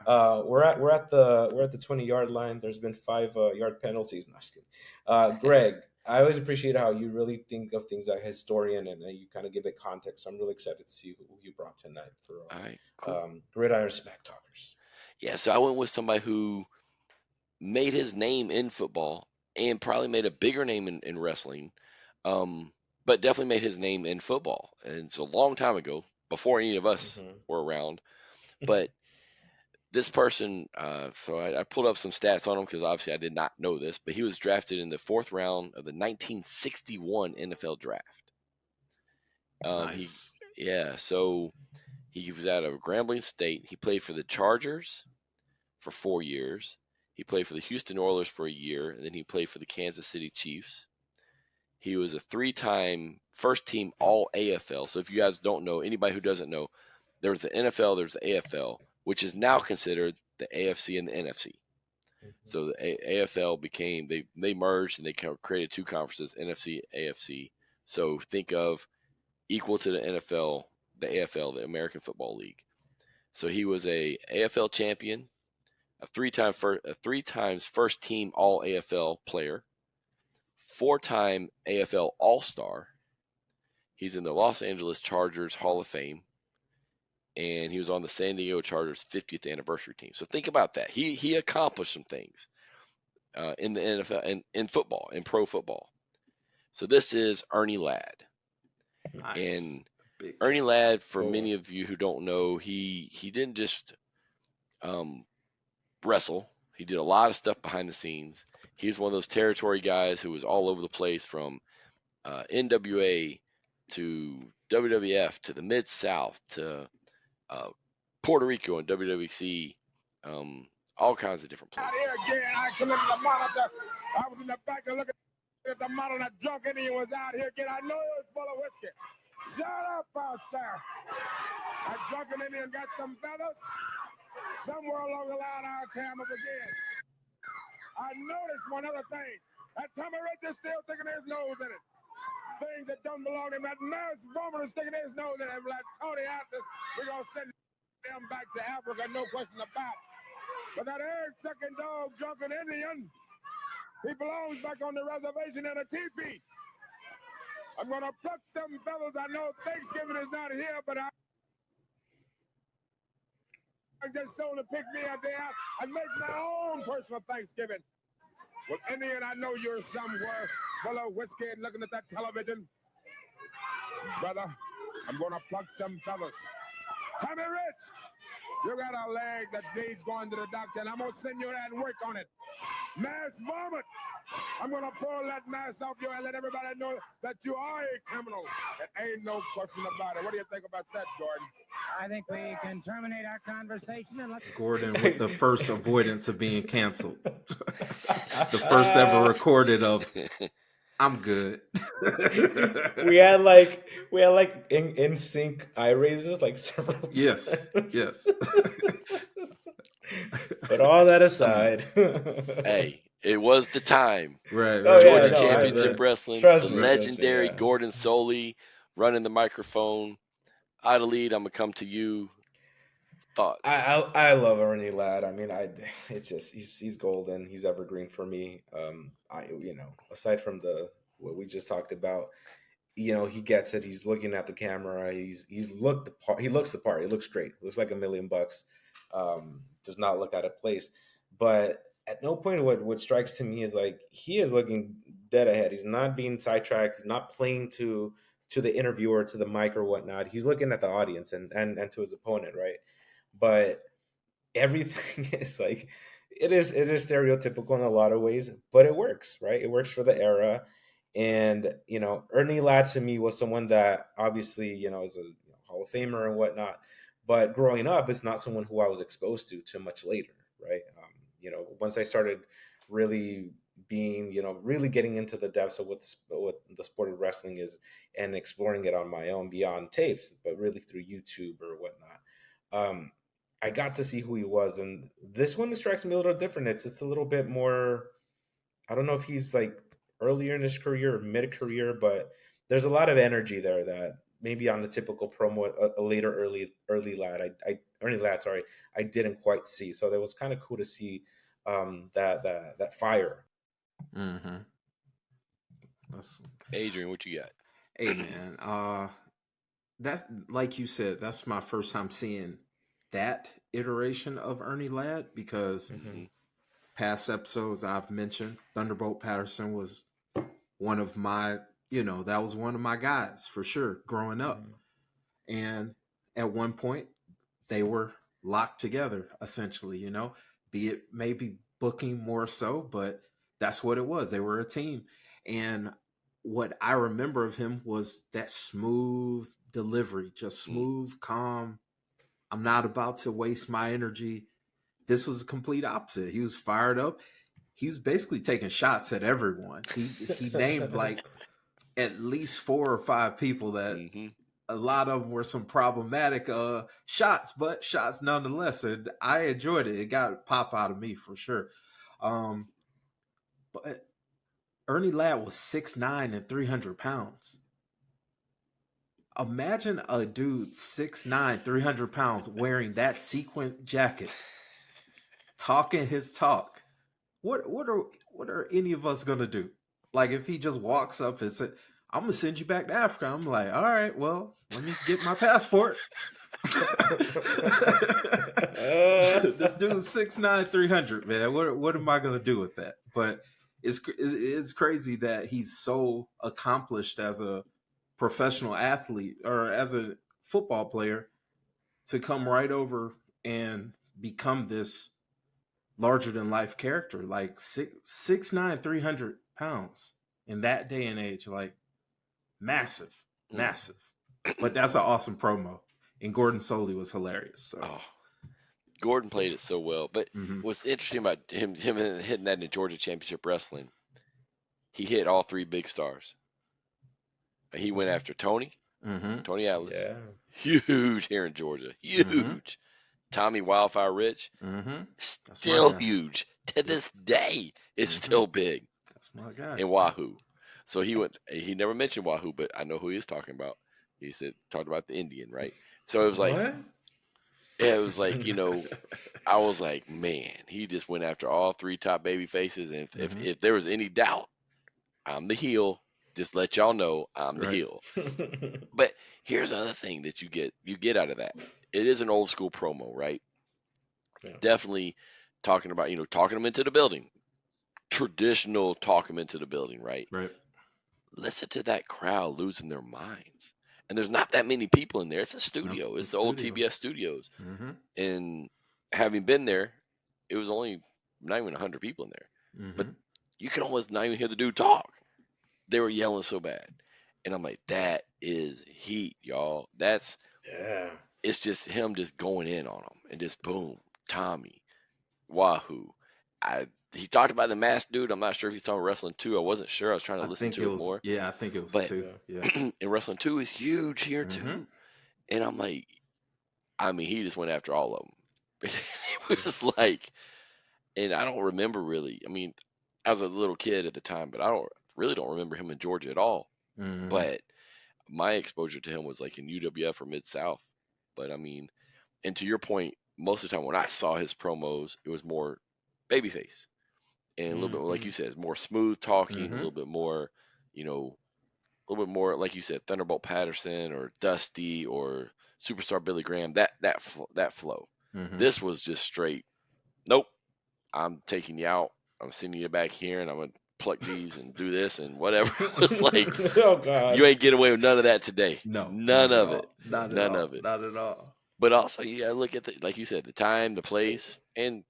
We're at the 20-yard line. There's been 5 yard penalties. No, just kidding. Greg, I always appreciate how you really think of things like a historian and you kind of give it context. So I'm really excited to see who you brought tonight for All right, cool. Gridiron Smack Talkers. Yeah, so I went with somebody who made his name in football and probably made a bigger name in wrestling, but definitely made his name in football. And it's a long time ago, before any of us Hmm. were around. But this person, so I pulled up some stats on him because obviously I did not know this, but he was drafted in the fourth round of the 1961 NFL draft. He, Nice. yeah, so he was out of Grambling State. He played for the Chargers for 4 years. He played for the Houston Oilers for a year, and then he played for the Kansas City Chiefs. He was a three-time first-team All AFL. So if you guys don't know, anybody who doesn't know, there's the NFL, there's the AFL, which is now considered the AFC and the NFC. So the AFL became they merged and they created two conferences, NFC, AFC. So think of equal to the NFL, the AFL, the American Football League. So he was a AFL champion, a three times first team All AFL player, four-time AFL All Star. He's in the Los Angeles Chargers Hall of Fame, and he was on the San Diego Chargers 50th anniversary team. So think about that. He accomplished some things in the NFL and in football, in pro football. So this is Ernie Ladd, Nice. and Big Ernie cat. Ladd, for Cool. many of you who don't know, he didn't just um, wrestle. He did a lot of stuff behind the scenes. He was one of those territory guys who was all over the place, from NWA to WWF to the Mid South to uh, Puerto Rico and WWC, all kinds of different Out places. here again, I come into the monitor. I was in the back and looking at the monitor. That drunk Indian was out here again. I know it was full of whiskey. Shut up out there. That drunken Indian got some feathers. Somewhere along the line, I'll come up again. I noticed one other thing. That Tommy Rich is still sticking his nose in it. Things that don't belong to him. That Mass Bowman is sticking his nose in it. Like Tony Atlas, we're going to send them back to Africa, no question about it. But that egg-sucking dog, drunken Indian, he belongs back on the reservation in a teepee. I'm going to pluck them fellas. I know Thanksgiving is not here, but I just told to pick me up there and make my own personal Thanksgiving. Well, Indian, I know you're somewhere full of whiskey and looking at that television. Brother, I'm going to pluck them fellas. Tommy Rich, you got a leg that needs going to the doctor, and I'm going to send you there and work on it. Mass vomit. I'm going to pull that mask off you and let everybody know that you are a criminal. There ain't no question about it. What do you think about that, Gordon? I think we can terminate our conversation and let's. Gordon with the first avoidance of being canceled. The first ever recorded of I'm good. we had like in sync eye raises like several times. Yes. Yes. But all that aside, Hey, it was the time. Right, oh right, yeah, Georgia right, no, right, Championship right. Wrestling, the trust me, Right. legendary yeah. Gordon Soley running the microphone. Idlead, I'm gonna come to you. Thoughts? I love Ernie Ladd. I mean, it's just he's golden. He's evergreen for me. Aside from the what we just talked about, he gets it. He's looking at the camera. He's looked the part. He looks the part. He looks great. Looks like $1,000,000. Does not look out of place. But at no point what strikes to me is like he is looking dead ahead. He's not being sidetracked. He's not playing to the interviewer, to the mic or whatnot. He's looking at the audience and to his opponent, right? But everything is like it is stereotypical in a lot of ways, but it works, right? It works for the era. And Ernie Ladd to me was someone that obviously is a Hall of Famer and whatnot, but growing up is not someone who I was exposed to too much later, right? Once I started really being really getting into the depths of what the sport of wrestling is and exploring it on my own beyond tapes, but really through YouTube or whatnot. I got to see who he was, and this one strikes me a little different. It's a little bit more. I don't know if he's like earlier in his career or mid career, but there's a lot of energy there that maybe on the typical promo, a later early lad. Ernie Ladd, sorry, I didn't quite see. So that was kind of cool to see that fire. Mm-hmm. That's, Adrian, what you got? hey man, that like you said, that's my first time seeing that iteration of Ernie Ladd because Mm-hmm. past episodes I've mentioned Thunderbolt Patterson was one of my, that was one of my guys for sure growing up. Mm-hmm. And at one point, they were locked together, essentially, be it maybe booking more so, but that's what it was. They were a team. And what I remember of him was that smooth delivery, just smooth, calm. I'm not about to waste my energy. This was a complete opposite. He was fired up. He was basically taking shots at everyone. He named like at least 4 or 5 people that Mm-hmm. a lot of them were some problematic shots, but shots nonetheless. And I enjoyed it. It got a pop out of me for sure. But Ernie Ladd was 6'9" and 300 pounds. Imagine a dude 6'9", 300 pounds wearing that sequin jacket, talking his talk. What are any of us gonna do? Like if he just walks up and said, "I'm gonna send you back to Africa," I'm like, "All right, well, let me get my passport." This dude's 6'9", 300, man. What am I gonna do with that? But it's crazy that he's so accomplished as a professional athlete or as a football player to come right over and become this larger than life character, like 6'9", 300 pounds in that day and age, like massive, massive. But that's an awesome promo. And Gordon Soley was hilarious. So Gordon played it so well. But Mhm. what's interesting about him hitting that in the Georgia Championship Wrestling, he hit all 3 big stars. He went after Tony Atlas, Yeah. huge here in Georgia, huge. Tommy Wildfire Rich, That's my still guy. huge to this day. It's still big. That's my guy. And Wahoo. So he went. He never mentioned Wahoo, but I know who he was talking about. He talked about the Indian, right? So it was like, What? yeah, it was like I was like, man, he just went after all 3 top baby faces, and if there was any doubt, I'm the heel. Just let y'all know I'm the Right. heel. But here's the other thing that you get out of that. It is an old school promo, right? Yeah. Definitely talking about talking them into the building. Traditional talk them into the building, right? Right. Listen to that crowd losing their minds. And there's not that many people in there. It's a studio. Nope, It's the old studio. TBS studios. Mm-hmm. And having been there, it was only not even 100 people in there. But you could almost not even hear the dude talk. They were yelling so bad. And I'm like, that is heat, y'all. Yeah. It's just him just going in on them. And just boom, Tommy, Wahoo. He talked about the masked dude. I'm not sure if he's talking wrestling 2. I wasn't sure. I was trying to listen to it more. Yeah, I think it was But 2. Yeah. and wrestling 2 is huge here too. And I'm like, I mean, he just went after all of them. It was like, and I don't remember really. I mean, I was a little kid at the time, but I don't remember him in Georgia at all. But my exposure to him was like in UWF or Mid South. But I mean, and to your point, most of the time when I saw his promos, it was more babyface and a little bit like you said, it's more smooth talking, a little bit more, a little bit more like you said, Thunderbolt Patterson or Dusty or Superstar Billy Graham. That flow. This was just straight. Nope, I'm taking you out. I'm sending you back here, and I'm gonna pluck these and do this and whatever. It's like Oh God. you ain't getting away with none of that today. No, None of it. Not at None all. of it. Not at all. But also, you gotta look at like you said, the time, the place, and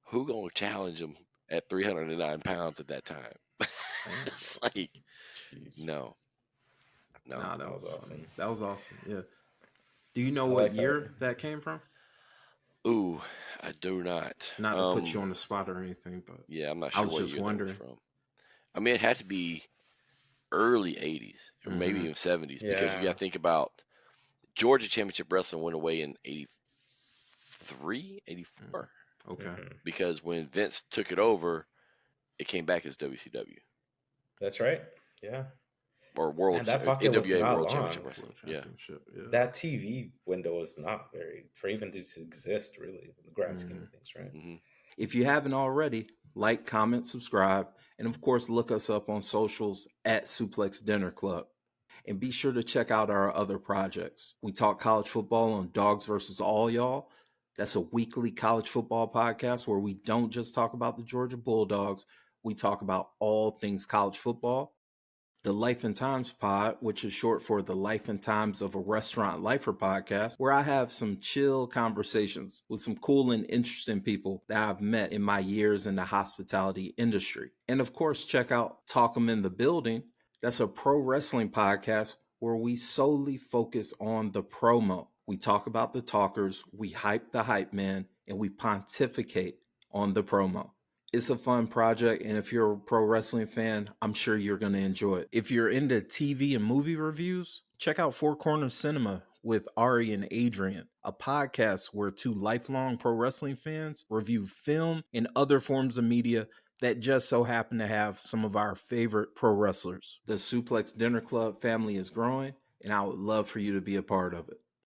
who gonna challenge him at 309 pounds at that time? It's like, Jeez. no. Nah, that was awesome. funny. That was awesome. Yeah. Do you know I what like year that came from? Ooh, I do not. Not to put you on the spot or anything, but Yeah, I'm not I sure was what just year that was wondering. from. I mean, it had to be early 80s or maybe even 70s because you got Yeah. to think about Georgia Championship Wrestling went away in 83, 84. Okay. Because when Vince took it over, it came back as WCW. That's right. Yeah. or World And that pocket was AWA not World long. Championship Wrestling. World Yeah. Championship, yeah. That TV window is not very for even to exist really in the grand scheme of things, right? Mm-hmm. If you haven't already, like, comment, subscribe, and of course, look us up on socials at Suplex Dinner Club. And be sure to check out our other projects. We talk college football on Dogs versus All Y'all. That's a weekly college football podcast where we don't just talk about the Georgia Bulldogs, we talk about all things college football. The Life and Times pod, which is short for the Life and Times of a Restaurant Lifer podcast, where I have some chill conversations with some cool and interesting people that I've met in my years in the hospitality industry. And of course, check out Talk 'em in the Building. That's a pro wrestling podcast where we solely focus on the promo. We talk about the talkers, we hype the hype man, and we pontificate on the promo. It's a fun project, and if you're a pro wrestling fan, I'm sure you're going to enjoy it. If you're into TV and movie reviews, check out Four Corners Cinema with Ari and Adrian, a podcast where two lifelong pro wrestling fans review film and other forms of media that just so happen to have some of our favorite pro wrestlers. The Suplex Dinner Club family is growing, and I would love for you to be a part of it.